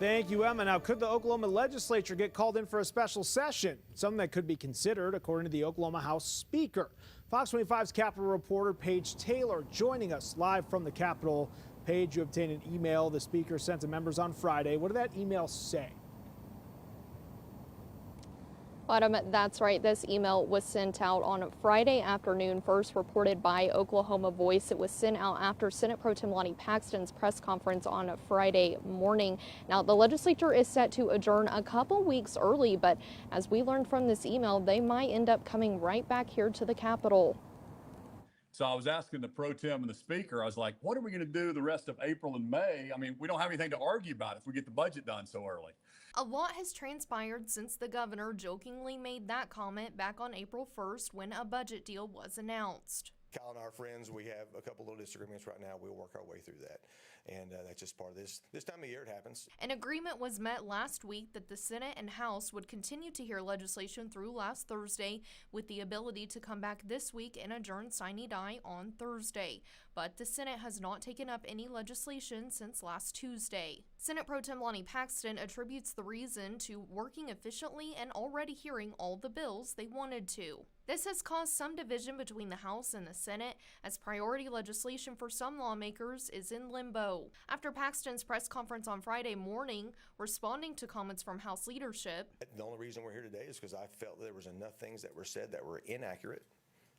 Thank you, Emma. Now, could the Oklahoma Legislature get called in for a special session? Something that could be considered, according to the Oklahoma House Speaker. Fox 25's Capitol reporter Paige Taylor joining us live from the Capitol. Paige, you obtained an email the Speaker sent to members on Friday. What did that email say? Adam, that's right. This email was sent out on Friday afternoon, first reported by Oklahoma Voice. It was sent out after Senate Pro Tem Paxton's press conference on Friday morning. Now, the legislature is set to adjourn a couple weeks early, but as we learned from this email, they might end up coming right back here to the Capitol. So I was asking the Pro Tem and the Speaker, I was like, what are we going to do the rest of April and May? I mean, we don't have anything to argue about if we get the budget done so early. A lot has transpired since the governor jokingly made that comment back on April 1st when a budget deal was announced. Kyle and our friends, we have a couple little disagreements right now. We'll work our way through that. And that's just part of this time of year it happens. An agreement was met last week that the Senate and House would continue to hear legislation through last Thursday with the ability to come back this week and adjourn Sine Die on Thursday. But the Senate has not taken up any legislation since last Tuesday. Senate Pro Tem Paxton attributes the reason to working efficiently and already hearing all the bills they wanted to. This has caused some division between the House and the Senate, as priority legislation for some lawmakers is in limbo. After Paxton's press conference on Friday morning, responding to comments from House leadership, the only reason we're here today is because I felt there was enough things that were said that were inaccurate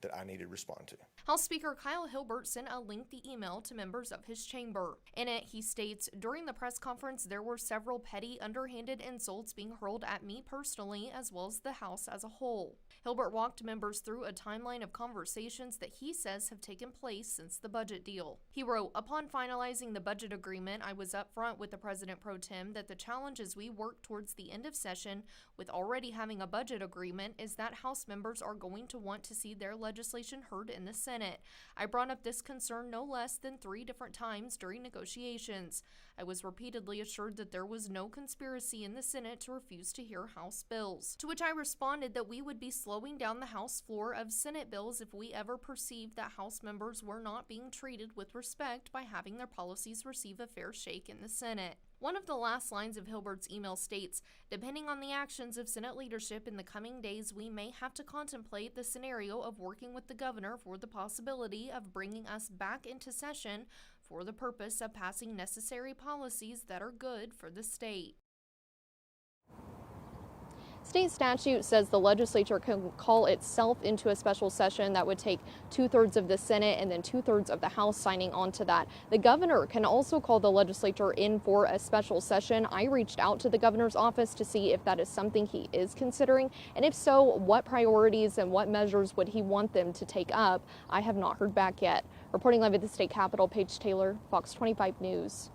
that I needed to respond to. House Speaker Kyle Hilbert sent a lengthy email to members of his chamber. In it, he states, during the press conference, there were several petty, underhanded insults being hurled at me personally, as well as the House as a whole. Hilbert walked members through a timeline of conversations that he says have taken place since the budget deal. He wrote, upon finalizing the budget agreement, I was upfront with the President Pro Tem that the challenge as we work towards the end of session with already having a budget agreement is that House members are going to want to see their legislation heard in the Senate. I brought up this concern no less than 3 different times during negotiations. I was repeatedly assured that there was no conspiracy in the Senate to refuse to hear House bills, to which I responded that we would be slowing down the House floor of Senate bills if we ever perceived that House members were not being treated with respect by having their policies receive a fair shake in the Senate. One of the last lines of Hilbert's email states, depending on the actions of Senate leadership in the coming days, we may have to contemplate the scenario of working with the governor for the possibility of bringing us back into session for the purpose of passing necessary policies that are good for the state. State statute says the legislature can call itself into a special session that would take 2/3 of the Senate and then 2/3 of the House signing on to that. The governor can also call the legislature in for a special session. I reached out to the governor's office to see if that is something he is considering, and if so, what priorities and what measures would he want them to take up. I have not heard back yet. Reporting live at the state capitol, Paige Taylor, Fox 25 News.